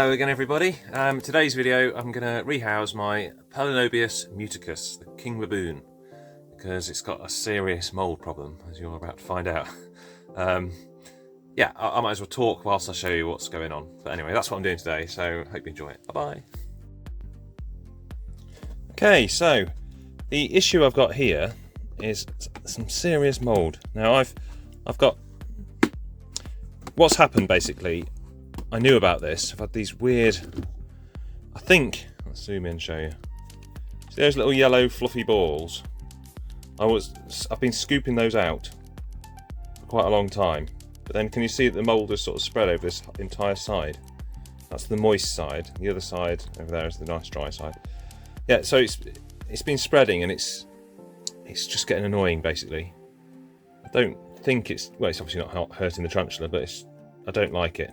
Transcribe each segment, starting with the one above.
Hello again everybody. Today's video I'm going to rehouse my Pelinobius Muticus, the King Baboon, because it's got a serious mould problem, as you're about to find out. Yeah, I might as well talk whilst I show you what's going on. But anyway, that's what I'm doing today, so hope you enjoy it. Bye-bye. Okay, so the issue I've got here is some serious mould. Now I've got... What's happened basically, I knew about this. I've had these weird, I think, let's zoom in and show you. See those little yellow fluffy balls? I've been scooping those out for quite a long time. But then can you see that the mould has sort of spread over this entire side? That's the moist side. The other side over there is the nice dry side. Yeah, so it's been spreading and it's just getting annoying basically. I don't think it's obviously not hurting the tarantula, but I don't like it.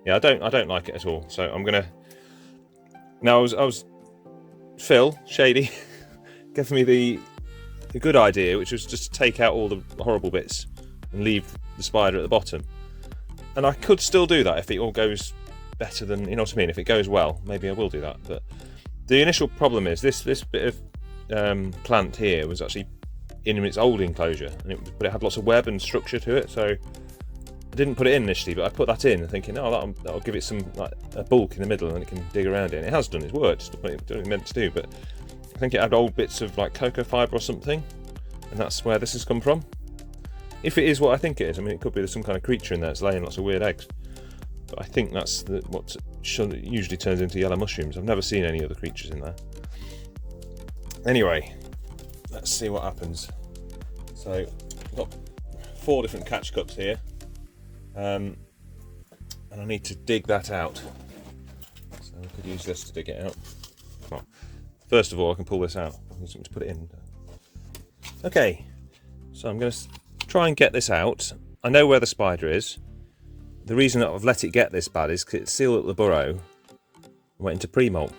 Yeah, I don't like it at all. So I'm gonna now. I was Phil Shady gave me the good idea, which was just to take out all the horrible bits and leave the spider at the bottom. And I could still do that if it all goes better than, you know what I mean. If it goes well, maybe I will do that. But the initial problem is this bit of plant here was actually in its old enclosure, but it had lots of web and structure to it. So I didn't put it in initially, but I put that in thinking, oh, that'll give it some like a bulk in the middle and it can dig around it. And it has done, it's worked, it's done what it meant to do. But I think it had old bits of like cocoa fibre or something, and that's where this has come from. If it is what I think it is, I mean, it could be there's some kind of creature in there that's laying lots of weird eggs. But I think that's what usually turns into yellow mushrooms. I've never seen any other creatures in there. Anyway, let's see what happens. So I've got 4 different catch cups here. And I need to dig that out. So I could use this to dig it out. Well, first of all, I can pull this out. I need something to put it in. Okay, so I'm going to try and get this out. I know where the spider is. The reason that I've let it get this bad is because it sealed up the burrow and went into pre-molt.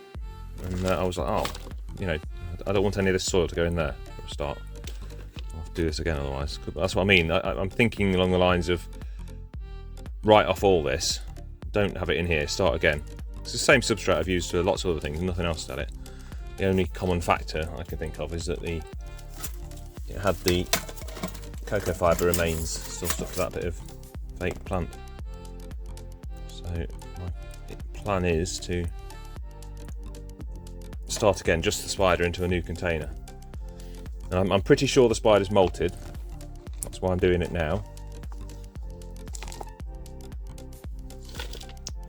And I was like, oh, you know, I don't want any of this soil to go in there for a start. I'll have to do this again otherwise. That's what I mean. I'm thinking along the lines of write off all this, don't have it in here, start again. It's the same substrate I've used for lots of other things, nothing else at it. The only common factor I can think of is that it had the cocoa fibre remains still stuck to that bit of fake plant. So my plan is to start again, just the spider into a new container. And I'm pretty sure the spider's molted, that's why I'm doing it now.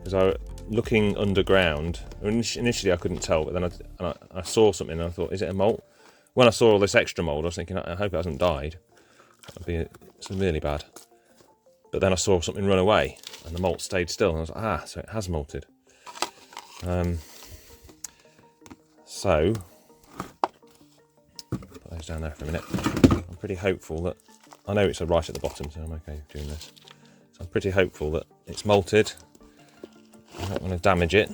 Because looking underground, initially I couldn't tell, but then I saw something and I thought, is it a molt? When I saw all this extra mould, I was thinking, I hope it hasn't died. That would be really bad. But then I saw something run away and the molt stayed still, and I was like, so it has molted. So, put those down there for a minute. I'm pretty hopeful that, I know it's right at the bottom, so I'm okay doing this. So I'm pretty hopeful that it's molted. I don't want to damage it.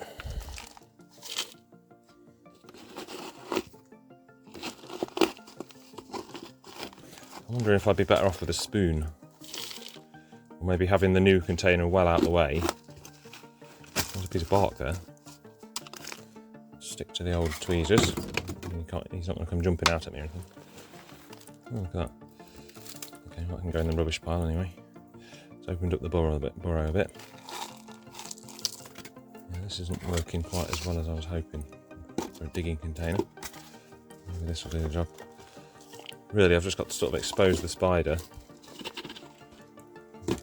I'm wondering if I'd be better off with a spoon. Or maybe having the new container well out of the way. There's a piece of bark there. Stick to the old tweezers. He's not going to come jumping out at me or anything. Oh, look at that. Okay, well, I can go in the rubbish pile anyway. It's opened up the burrow a bit. This isn't working quite as well as I was hoping for a digging container. Maybe this will do the job. Really, I've just got to sort of expose the spider. And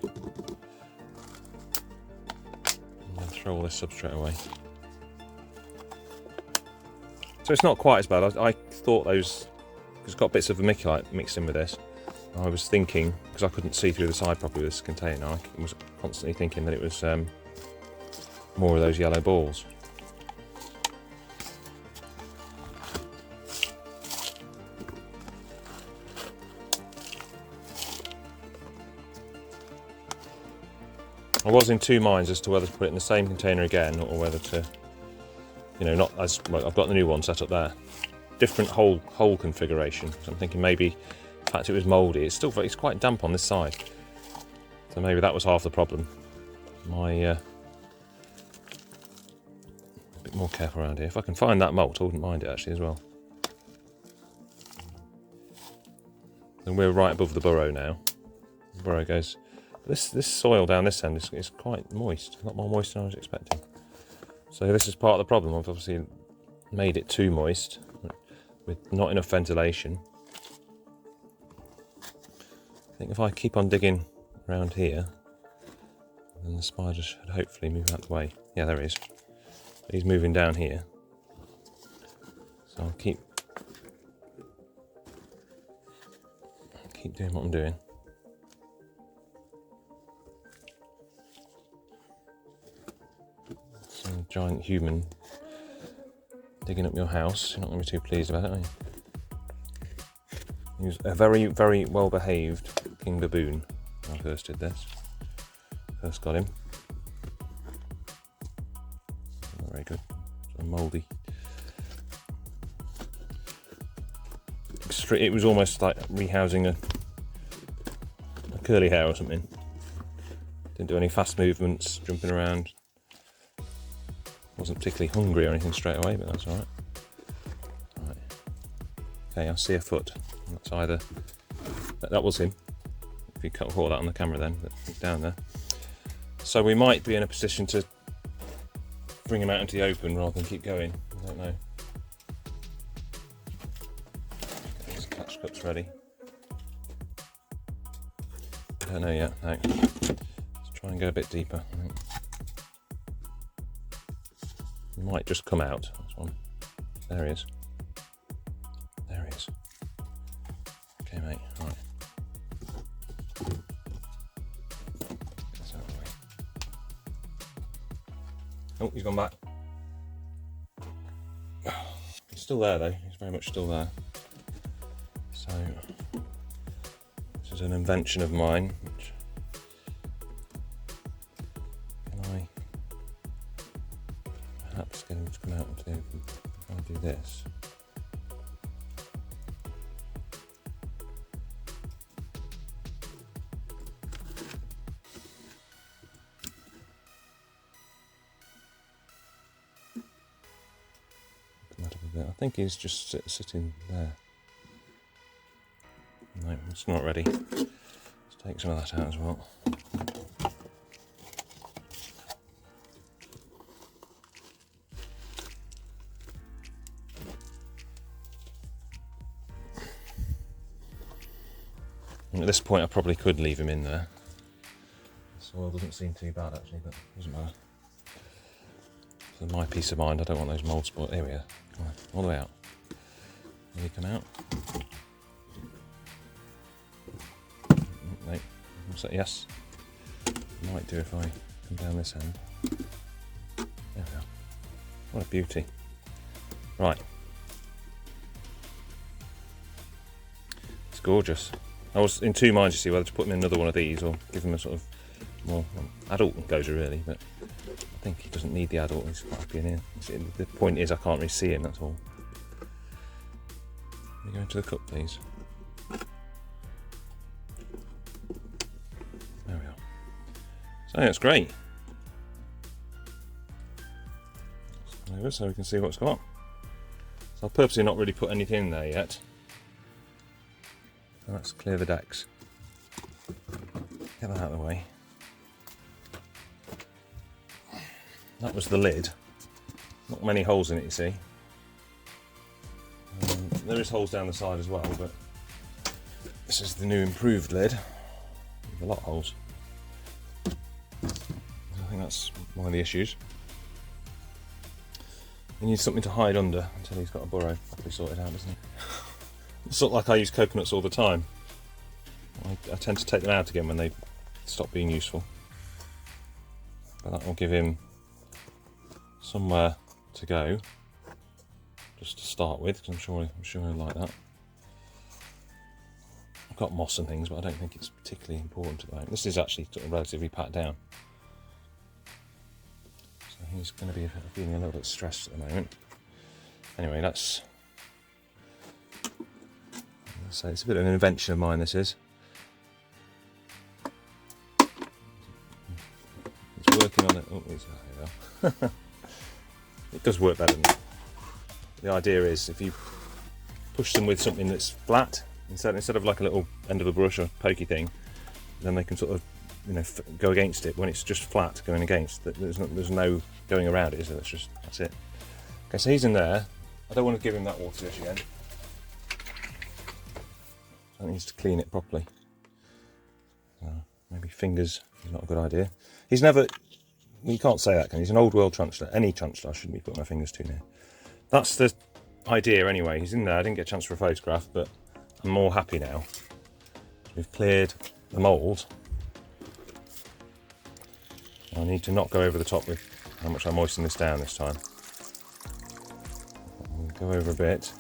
then throw all this substrate away. So it's not quite as bad. I thought those, because it's got bits of vermiculite mixed in with this. I was thinking, because I couldn't see through the side properly with this container, I was constantly thinking that it was more of those yellow balls. I was in 2 minds as to whether to put it in the same container again or whether to, you know, not as well, I've got the new one set up there. Different hole configuration. So I'm thinking maybe the fact it was mouldy, it's quite damp on this side. So maybe that was half the problem. My A bit more careful around here. If I can find that mould, I wouldn't mind it actually as well. And we're right above the burrow now. The burrow goes. This soil down this end is quite moist. A lot more moist than I was expecting. So this is part of the problem. I've obviously made it too moist with not enough ventilation. I think if I keep on digging around here, then the spider should hopefully move out the way. Yeah, there he is. He's moving down here. So I'll keep doing what I'm doing. Some giant human digging up your house. You're not going to be too pleased about it, are you? He was a very, very well-behaved King Baboon when I first did this. First got him. Very good. So mouldy. It was almost like rehousing a curly hair or something. Didn't do any fast movements, jumping around. Wasn't particularly hungry or anything straight away, but that's alright. Right. Okay, I see a foot. That's either... That was him. If you caught that on the camera then, but down there. So we might be in a position to bring him out into the open rather than keep going. I don't know. Get his catch cups ready. I don't know yet. No. Let's try and go a bit deeper. He might just come out. That's one. There he is. There he is. Okay, mate. Right. That's out of the way. Oh, he's gone back. He's still there though. He's very much still there. So this is an invention of mine. Which can I perhaps get him to come out into the open if I do this? I think he's just sitting there. No, it's not ready. Let's take some of that out as well. And at this point I probably could leave him in there. The soil doesn't seem too bad actually, but it doesn't matter. For my peace of mind, I don't want those mould spoiled. Here we are. Come on, all the way out. Will you come out? No. Yes. Might do if I come down this end. There we are. What a beauty. Right. It's gorgeous. I was in two minds, you see, whether to put him in another one of these or give him a sort of more adult enclosure, really, but I think he doesn't need the adult. He's quite happy in here. The point is I can't really see him, that's all. Can you go into the cup, please? There we are. So that's great. Over so we can see what's got. So I'll purposely not really put anything in there yet. So let's clear the decks. Get that out of the way. That was the lid. Not many holes in it, you see. There is holes down the side as well, but this is the new improved lid with a lot of holes. I think that's one of the issues. He needs something to hide under until he's got a burrow properly sorted out, doesn't he? It's sort of like I use coconuts all the time. I tend to take them out again when they stop being useful. But that will give him somewhere to go, just to start with, because I'm sure he'll like that. I've got moss and things, but I don't think it's particularly important at the moment. This is actually sort of relatively packed down, so he's going to be feeling a little bit stressed at the moment. Anyway, let's say it's a bit of an invention of mine. This is. It's working on it. Oh, there you go. it does work better than that. The idea is if you push them with something that's flat, instead of like a little end of a brush or pokey thing, then they can sort of, you know, go against it. When it's just flat going against, there's no going around it, is there? That's it. Okay, so he's in there. I don't want to give him that water dish again. So he needs to clean it properly. Maybe fingers is not a good idea. He's never, you can't say that, can you? He's an old world tarantula. Any tarantula I shouldn't be putting my fingers too near. That's the idea anyway. He's in there. I didn't get a chance for a photograph, but I'm more happy now. We've cleared the mould. I need to not go over the top with how much I moisten this down this time. I'll go over a bit.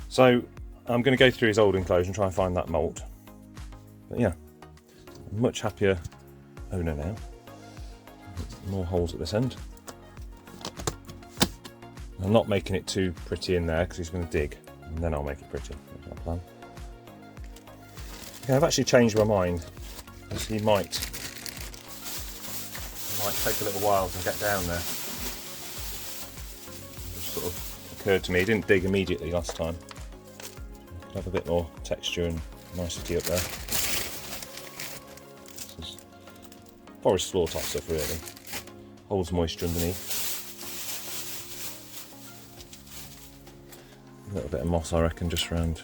So I'm going to go through his old enclosure and try and find that mould. But yeah, a much happier owner now. More holes at this end. I'm not making it too pretty in there because he's going to dig, and then I'll make it pretty. That's my plan. Okay, I've actually changed my mind because he might take a little while to get down there. It just sort of occurred to me. He didn't dig immediately last time. Have a bit more texture and nicety up there. This is forest floor type stuff really. Holds moisture underneath. A little bit of moss I reckon just around.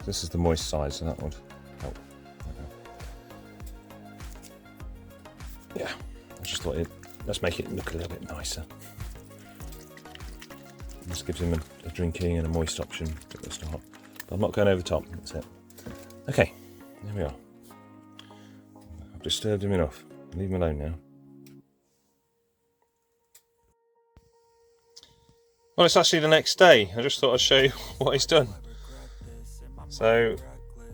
This is the moist side, so that would help. Yeah, I just thought let's make it look a little bit nicer. This gives him a drinking and a moist option at the start. But I'm not going over the top, that's it. Okay, there we are. I've disturbed him enough. Leave him alone now. Well, it's actually the next day. I just thought I'd show you what he's done. So,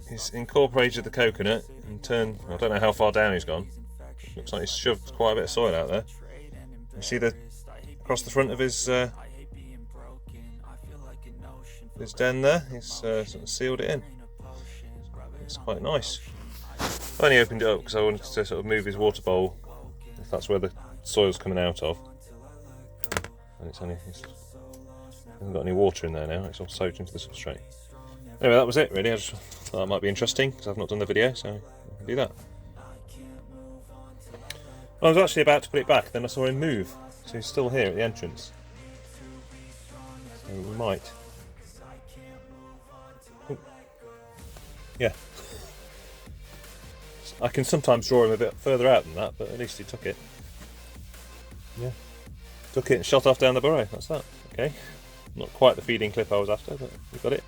he's incorporated the coconut and turned, I don't know how far down he's gone. Looks like he's shoved quite a bit of soil out there. You see across the front of his den there, he's sort of sealed it in. It's quite nice. I only opened it up because I wanted to sort of move his water bowl, if that's where the soil's coming out of. And it hasn't got any water in there now, it's all soaked into the substrate. Anyway, that was it really. I just thought that might be interesting because I've not done the video, so I can do that. I was actually about to put it back, then I saw him move, so he's still here at the entrance. So we might. Ooh. Yeah. I can sometimes draw him a bit further out than that, but at least he took it. Yeah. Took it and shot off down the burrow, that's that. Okay. Not quite the feeding clip I was after, but we got it.